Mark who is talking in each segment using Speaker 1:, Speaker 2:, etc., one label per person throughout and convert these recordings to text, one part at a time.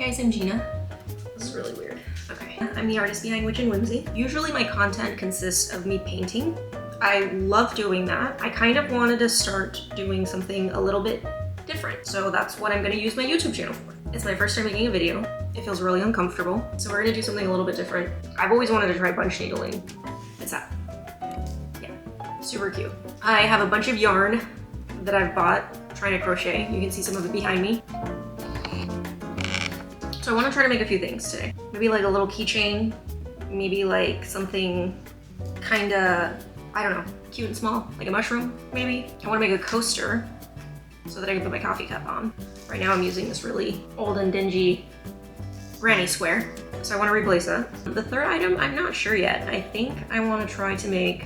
Speaker 1: guys, I'm Gina. This is really weird. Okay, I'm the artist behind Witch and Whimsy. Usually my content consists of me painting. I love doing that. I kind of wanted to start doing something a little bit different. So that's what I'm gonna use my YouTube channel for. It's my first time making a video. It feels really uncomfortable. So we're gonna do something a little bit different. I've always wanted to try bunch needling. It's that. Yeah, super cute. I have a bunch of yarn that I've bought trying to crochet. You can see some of it behind me. So I want to try to make a few things today. Maybe like a little keychain, maybe like something kind of, I don't know, cute and small, like a mushroom, maybe. I want to make a coaster so that I can put my coffee cup on. Right now I'm using this really old and dingy granny square, so I want to replace that. The third item, I'm not sure yet. I think I want to try to make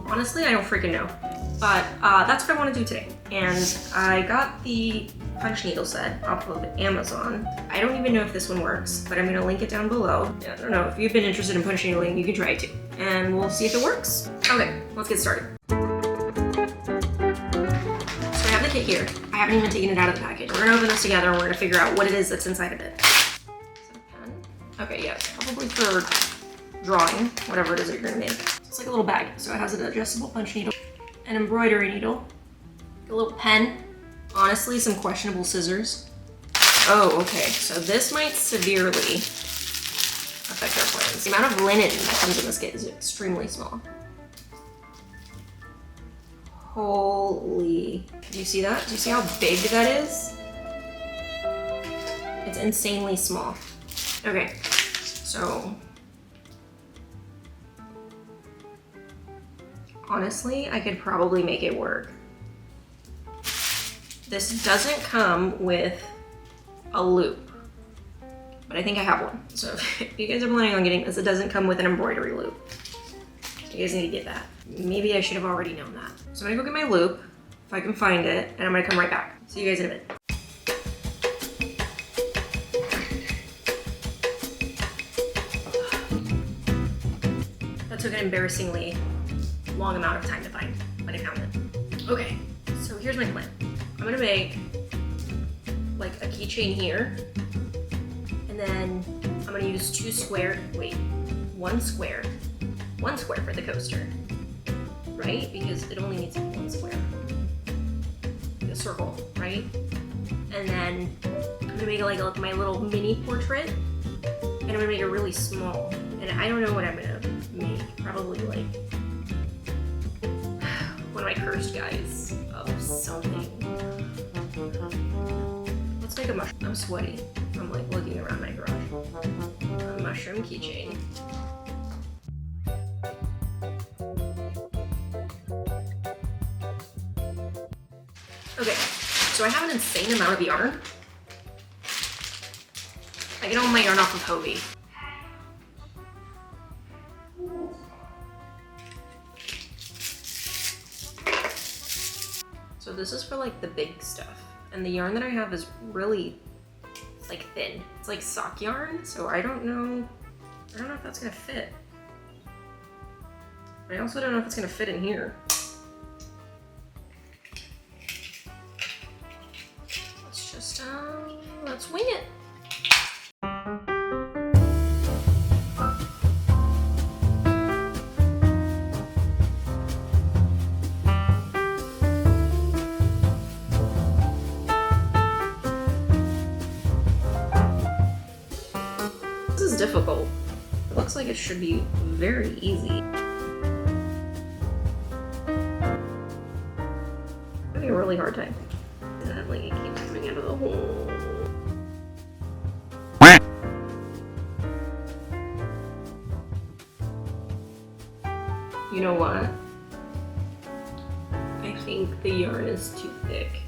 Speaker 1: honestly, I don't freaking know. But that's what I want to do today. And I got the punch needle set off of Amazon. I don't even know if this one works, but I'm gonna link it down below. I don't know, if you've been interested in punch needling, you can try it too. And we'll see if it works. Okay, let's get started. So I have the kit here. I haven't even taken it out of the package. We're gonna open this together and we're gonna figure out what it is that's inside of it. Is it a pen? Okay, yes, probably for drawing, whatever it is that you're gonna make. It's like a little bag. So it has an adjustable punch needle, an embroidery needle, a little pen, honestly some questionable scissors. Oh, okay, so this might severely affect our plans. The amount of linen that comes in this kit is extremely small. Holy, do you see that? Do you see how big that is? It's insanely small. Okay, so honestly, I could probably make it work. This doesn't come with a loop, but I think I have one. So if you guys are planning on getting this, it doesn't come with an embroidery loop. You guys need to get that. Maybe I should have already known that. So I'm gonna go get my loop, if I can find it, and I'm gonna come right back. See you guys in a minute. That took an embarrassingly long amount of time to find, but I found it. Okay, so here's my plan. I'm gonna make like a keychain here, and then I'm gonna use one square for the coaster, right? Because it only needs to be one square, like a circle, right? And then I'm gonna make it like my little mini portrait, and I'm gonna make it really small. And I don't know what I'm gonna make, probably like one of my cursed guys of something. Let's make a mushroom. I'm sweaty from like looking around my garage. A mushroom keychain. Okay, so I have an insane amount of yarn. I get all my yarn off of Hobie. So this is for like the big stuff. And the yarn that I have is really like thin. It's like sock yarn, so I don't know if that's gonna fit. I also don't know if it's gonna fit in here. Let's just, let's wing it. Difficult. It looks like it should be very easy. I'm having a really hard time. And like it keeps coming out of the hole. You know what? I think the yarn is too thick.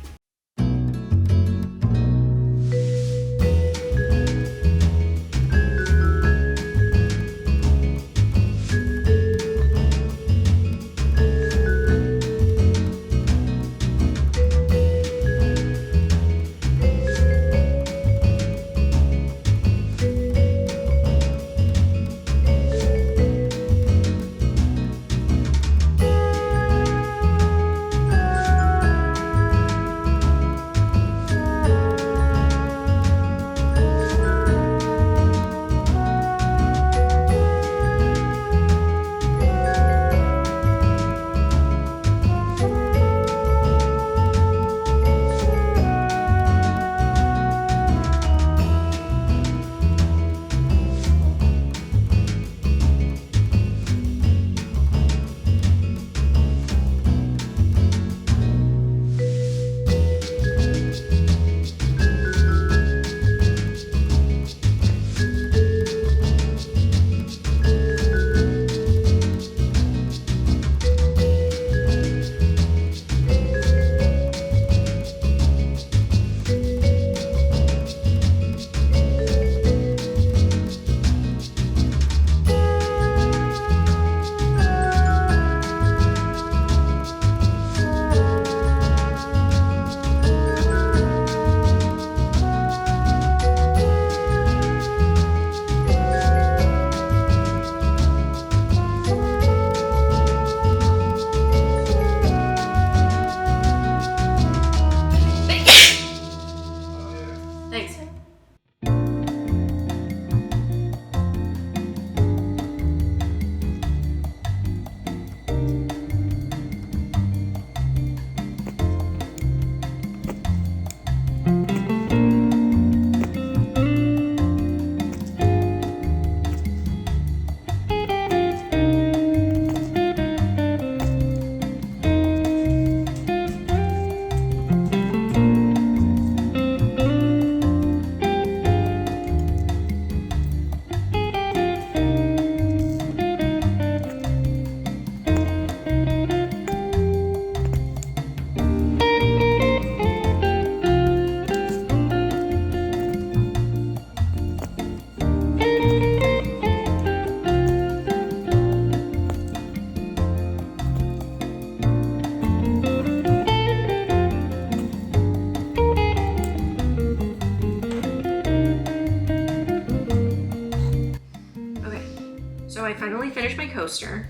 Speaker 1: finally finished my coaster.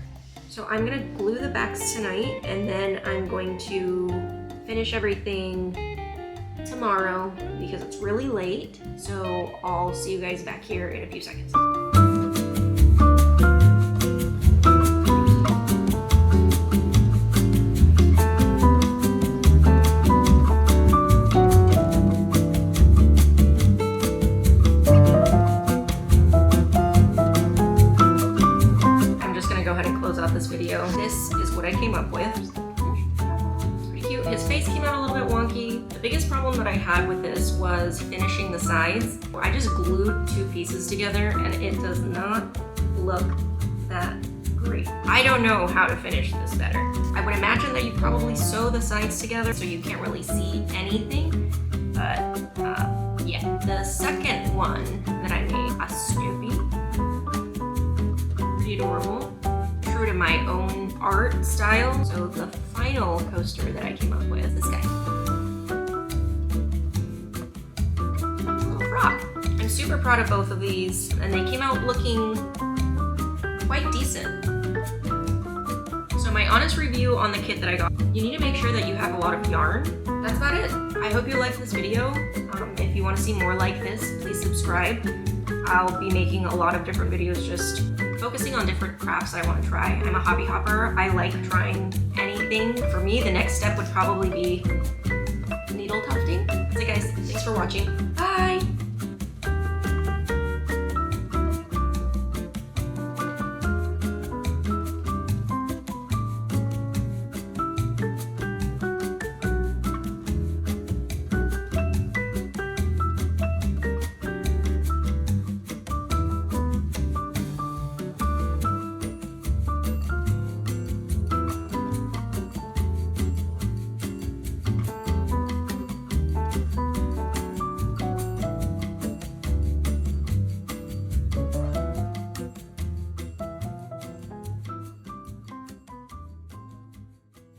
Speaker 1: So I'm gonna glue the backs tonight, and then I'm going to finish everything tomorrow because it's really late. So I'll see you guys back here in a few seconds. This video. This is what I came up with. It's pretty cute. His face came out a little bit wonky. The biggest problem that I had with this was finishing the sides. I just glued 2 pieces together and it does not look that great. I don't know how to finish this better. I would imagine that you probably sew the sides together so you can't really see anything, but yeah. The second one that I made, a Snoopy. Pretty adorable. To my own art style. So the final coaster that I came up with is this guy. Little frog. I'm super proud of both of these, and they came out looking quite decent. So my honest review on the kit that I got, you need to make sure that you have a lot of yarn. That's about it. I hope you liked this video. If you want to see more like this, please subscribe. I'll be making a lot of different videos just focusing on different crafts I want to try. I'm a hobby hopper. I like trying anything. For me, the next step would probably be needle tufting. So guys, thanks for watching. Bye!